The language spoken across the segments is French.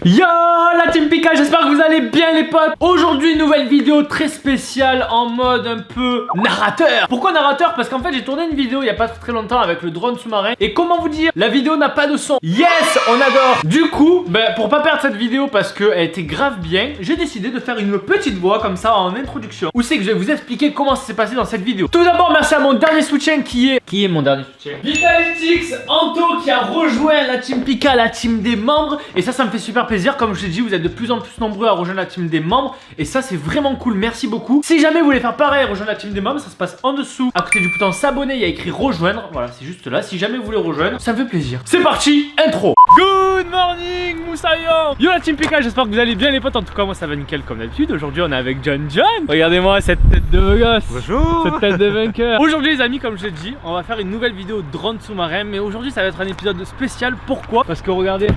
Yo la team Pika, j'espère que vous allez bien les potes. Aujourd'hui nouvelle vidéo très spéciale en mode un peu narrateur. Pourquoi narrateur? Parce qu'en fait j'ai tourné une vidéo il y a pas très longtemps avec le drone sous-marin. Et comment vous dire, la vidéo n'a pas de son. Yes, on adore. Du coup, pour pas perdre cette vidéo parce qu'elle était grave bien, j'ai décidé de faire une petite voix comme ça en introduction, où c'est que je vais vous expliquer comment ça s'est passé dans cette vidéo. Tout d'abord merci à mon dernier soutien qui est mon dernier soutien, Vitalytics Anto, qui a rejoint la team Pika, la team des membres. Et ça me fait super plaisir. Comme je l'ai dit, vous êtes de plus en plus nombreux à rejoindre la team des membres. Et ça c'est vraiment cool, merci beaucoup. Si jamais vous voulez faire pareil, rejoindre la team des membres, ça se passe en dessous. À côté du bouton s'abonner, il y a écrit rejoindre. Voilà, c'est juste là. Si jamais vous voulez rejoindre, ça me fait plaisir. C'est parti, intro. Good morning Moussaillon. Yo la team Pika, j'espère que vous allez bien les potes. En tout cas moi ça va nickel comme d'habitude. Aujourd'hui on est avec John. Regardez-moi cette tête de beau gosse. Bonjour. Cette tête de vainqueur. Aujourd'hui les amis, comme je l'ai dit, on va faire une nouvelle vidéo drone sous-marin. Mais aujourd'hui ça va être un épisode spécial. Pourquoi? Parce que regardez,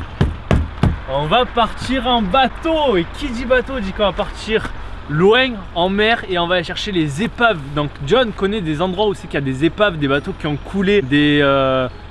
on va partir en bateau. Et qui dit bateau dit qu'on va partir loin en mer et on va aller chercher les épaves. Donc John connaît des endroits où c'est qu'il y a des épaves, des bateaux qui ont coulé, des...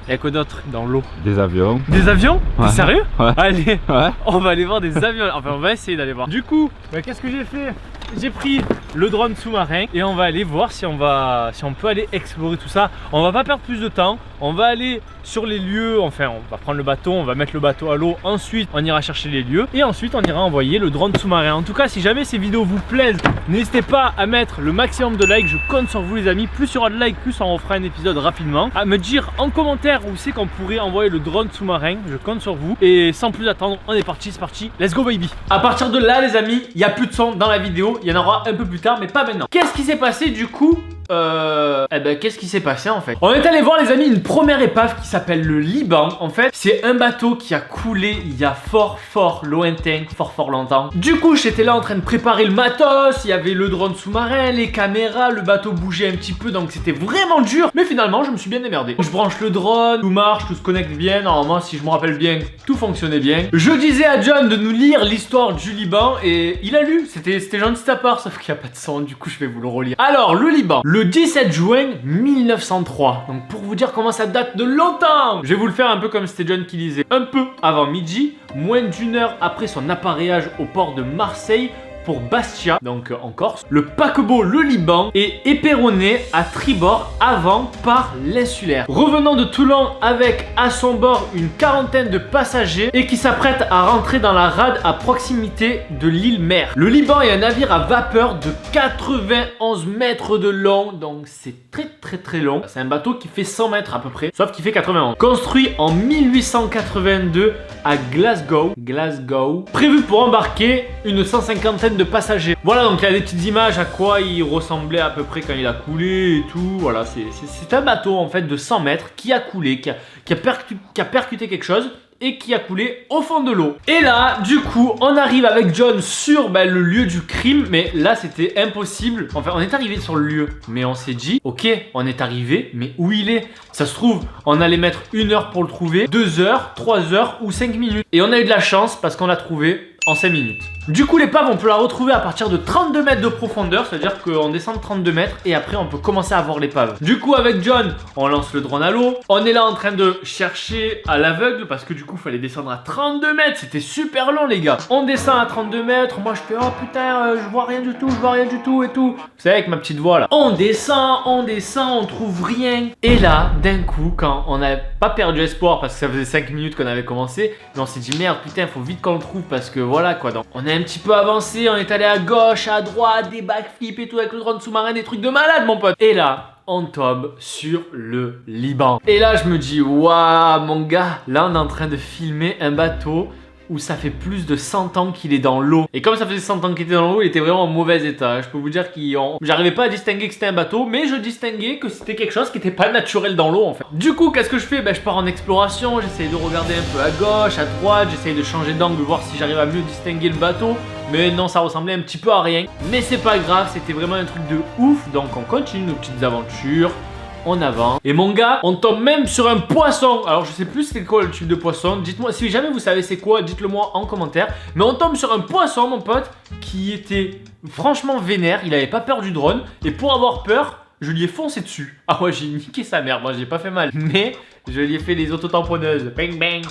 Il y a quoi d'autre dans l'eau? Des avions. Des avions? Ouais. T'es sérieux? Ouais. Allez, ouais. On va aller voir des avions. Enfin, on va essayer d'aller voir. Du coup, qu'est-ce que j'ai fait? J'ai pris le drone sous-marin et on va aller voir si on peut aller explorer tout ça. On va pas perdre plus de temps. On va aller sur les lieux. Enfin, on va prendre le bateau, on va mettre le bateau à l'eau. Ensuite, on ira chercher les lieux et ensuite, on ira envoyer le drone sous-marin. En tout cas, si jamais ces vidéos vous plaisent, n'hésitez pas à mettre le maximum de likes. Je compte sur vous, les amis. Plus il y aura de likes, plus on refera un épisode rapidement. À me dire en commentaire où c'est qu'on pourrait envoyer le drone sous-marin. Je compte sur vous. Et sans plus attendre, on est parti, c'est parti. Let's go baby. À partir de là, les amis, il n'y a plus de son dans la vidéo. Il y en aura un peu plus tard, mais pas maintenant. Qu'est-ce qui s'est passé du coup? Qu'est-ce qui s'est passé en fait? On est allé voir les amis une première épave qui s'appelle le Liban. En fait, c'est un bateau qui a coulé il y a fort lointain, fort longtemps. Du coup, j'étais là en train de préparer le matos. Il y avait le drone sous-marin, les caméras, le bateau bougeait un petit peu, donc c'était vraiment dur. Mais finalement, je me suis bien démerdé. Je branche le drone, tout marche, tout se connecte bien. Normalement, si je me rappelle bien, tout fonctionnait bien. Je disais à John de nous lire l'histoire du Liban et il a lu. C'était gentil de sa part, sauf qu'il n'y a pas de son. Du coup, je vais vous le relire. Alors, le Liban. Le 17 juin 1903. Donc pour vous dire comment ça date de longtemps. Je vais vous le faire un peu comme c'était John qui disait. Un peu avant midi, moins d'une heure après son appareillage au port de Marseille pour Bastia, donc en Corse, le paquebot le Liban est éperonné à tribord avant par l'insulaire. Revenant de Toulon avec à son bord une quarantaine de passagers et qui s'apprête à rentrer dans la rade à proximité de l'île Mère. Le Liban est un navire à vapeur de 91 mètres de long, donc c'est très long. C'est un bateau qui fait 100 mètres à peu près, sauf qu'il fait 91. Construit en 1882 à Glasgow, prévu pour embarquer une 150aine de passagers. Voilà, donc il y a des petites images à quoi il ressemblait à peu près quand il a coulé et tout. Voilà, c'est un bateau en fait de 100 mètres qui a coulé, qui a percuté quelque chose et qui a coulé au fond de l'eau. Et là, du coup, on arrive avec John sur le lieu du crime, mais là, c'était impossible. Enfin, on est arrivé sur le lieu, mais on s'est dit, ok, on est arrivé, mais où il est? Ça se trouve, on allait mettre 1 heure pour le trouver, 2 heures, 3 heures ou 5 minutes. Et on a eu de la chance parce qu'on l'a trouvé en 5 minutes. Du coup, l'épave, on peut la retrouver à partir de 32 mètres de profondeur, c'est-à-dire qu'on descend de 32 mètres et après, on peut commencer à voir l'épave. Du coup, avec John, on lance le drone à l'eau. On est là en train de chercher à l'aveugle parce que du coup, il fallait descendre à 32 mètres. C'était super long, les gars. On descend à 32 mètres. Moi, je fais, oh putain, je vois rien du tout et tout. Vous savez, avec ma petite voix là. On descend, on trouve rien. Et là, d'un coup, quand on n'a pas perdu espoir parce que ça faisait 5 minutes qu'on avait commencé, mais on s'est dit, merde, putain, faut vite qu'on le trouve parce que voilà quoi. Donc, on est un petit peu avancé, on est allé à gauche, à droite, des backflips et tout avec le drone sous-marin, des trucs de malade, mon pote. Et là, on tombe sur le Liban. Et là, je me dis, waouh, mon gars, là, on est en train de filmer un bateau où ça fait plus de 100 ans qu'il est dans l'eau. Et comme ça faisait 100 ans qu'il était dans l'eau, il était vraiment en mauvais état. Je peux vous dire j'arrivais pas à distinguer que c'était un bateau, mais je distinguais que c'était quelque chose qui était pas naturel dans l'eau en fait. Du coup, qu'est-ce que je fais? Je pars en exploration, j'essaye de regarder un peu à gauche, à droite, j'essaye de changer d'angle, voir si j'arrive à mieux distinguer le bateau. Mais non, ça ressemblait un petit peu à rien. Mais c'est pas grave, c'était vraiment un truc de ouf. Donc on continue nos petites aventures. On avance. Et mon gars, on tombe même sur un poisson. Alors je sais plus c'est quoi le type de poisson. Dites-moi, si jamais vous savez c'est quoi, dites-le moi en commentaire. Mais on tombe sur un poisson, mon pote, qui était franchement vénère. Il avait pas peur du drone. Et pour avoir peur, je lui ai foncé dessus. Ah ouais, j'ai niqué sa mère. Moi, j'ai pas fait mal. Mais je lui ai fait les autotamponneuses. Bang bang.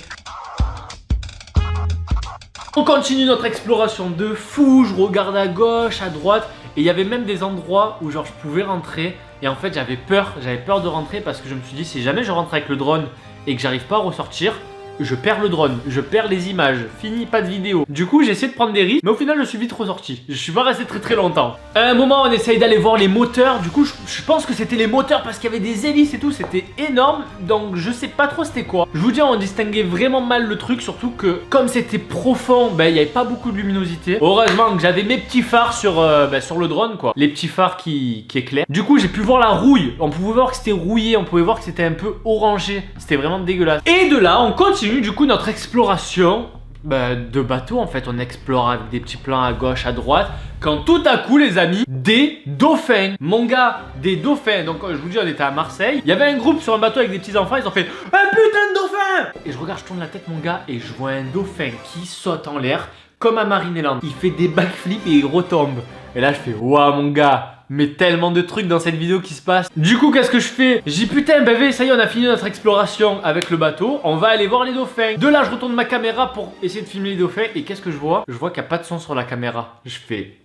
On continue notre exploration de fou, je regarde à gauche, à droite, et il y avait même des endroits où genre je pouvais rentrer, et en fait j'avais peur de rentrer parce que je me suis dit si jamais je rentre avec le drone et que j'arrive pas à ressortir, je perds le drone, je perds les images, fini, pas de vidéo. Du coup j'ai essayé de prendre des risques, mais au final je suis vite ressorti. Je suis pas resté très longtemps. À un moment on essaye d'aller voir les moteurs, du coup je pense que c'était les moteurs parce qu'il y avait des hélices et tout, c'était énorme. Donc je sais pas trop c'était quoi. Je vous dis on distinguait vraiment mal le truc, surtout que comme c'était profond, ben il y avait pas beaucoup de luminosité. Heureusement que j'avais mes petits phares sur le drone quoi. Les petits phares qui éclairent. Du coup j'ai pu voir la rouille, on pouvait voir que c'était rouillé, on pouvait voir que c'était un peu orangé. C'était vraiment dégueulasse. Et de là on continue du coup notre exploration de bateau. En fait on explore avec des petits plans à gauche, à droite, quand tout à coup les amis, des dauphins, mon gars, des dauphins. Donc je vous dis on était à Marseille, il y avait un groupe sur un bateau avec des petits enfants, ils ont fait un putain de dauphin. Et je regarde, je tourne la tête mon gars et je vois un dauphin qui saute en l'air comme à Marineland. Il fait des backflips et il retombe. Et là je fais waouh mon gars, mais tellement de trucs dans cette vidéo qui se passent. Du coup qu'est-ce que je fais? J'ai dit putain bébé, ça y est on a fini notre exploration avec le bateau, on va aller voir les dauphins. De là je retourne ma caméra pour essayer de filmer les dauphins. Et qu'est-ce que je vois? Je vois qu'il n'y a pas de son sur la caméra. Je fais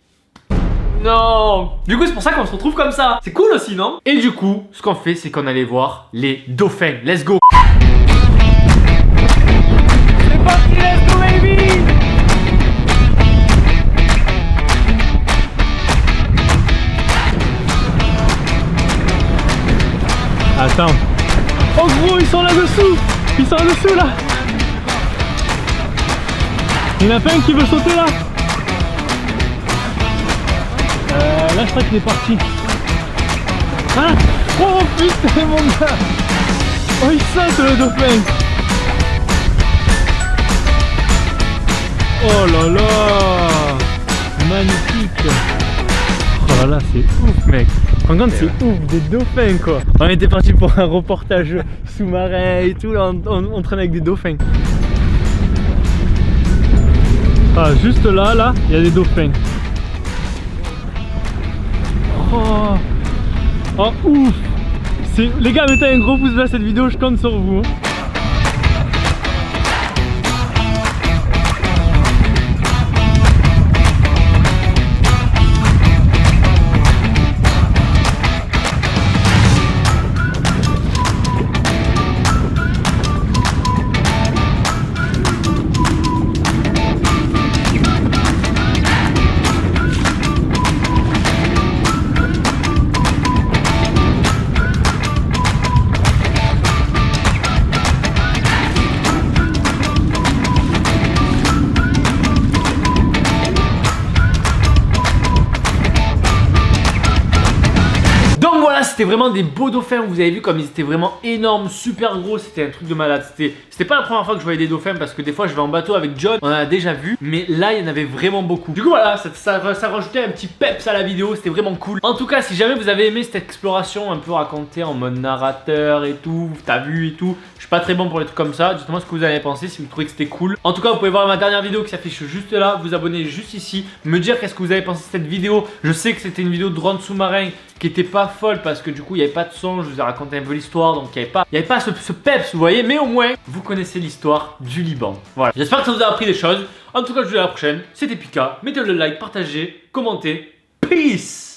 non. Du coup c'est pour ça qu'on se retrouve comme ça. C'est cool aussi non? Et du coup ce qu'on fait c'est qu'on allait voir les dauphins. Let's go. C'est parti, let's go baby. Attends. Oh gros, ils sont là-dessous. Ils sont là-dessous là. Il y en a pas un qui veut sauter là. Là je crois qu'il est parti. Hein? Oh putain mon gars. Oh il saute le dauphin. Oh là là. Magnifique. Oh là là, c'est ouf mec. En compte c'est ouf, des dauphins quoi. On était parti pour un reportage sous-marin et tout, là on traîne avec des dauphins. Ah juste là, il y a des dauphins. Oh, oh ouf. Les gars mettez un gros pouce bleu à cette vidéo, je compte sur vous hein. C'était vraiment des beaux dauphins, vous avez vu comme ils étaient vraiment énormes, super gros, c'était un truc de malade. C'était pas la première fois que je voyais des dauphins parce que des fois je vais en bateau avec John, on en a déjà vu, mais là il y en avait vraiment beaucoup. Du coup voilà, ça rajoutait un petit peps à la vidéo, c'était vraiment cool. En tout cas si jamais vous avez aimé cette exploration un peu racontée en mode narrateur et tout, t'as vu et tout, je suis pas très bon pour les trucs comme ça, dites-moi ce que vous avez pensé, si vous trouvez que c'était cool. En tout cas vous pouvez voir ma dernière vidéo qui s'affiche juste là, vous abonner juste ici, me dire qu'est-ce que vous avez pensé de cette vidéo. Je sais que c'était une vidéo de drone sous-marin qui était pas folle parce que du coup il n'y avait pas de son, je vous ai raconté un peu l'histoire, donc il n'y avait pas ce peps vous voyez, mais au moins vous connaissez l'histoire du Liban. Voilà, j'espère que ça vous a appris des choses. En tout cas je vous dis à la prochaine, c'était Pika, mettez le like, partagez, commentez, peace.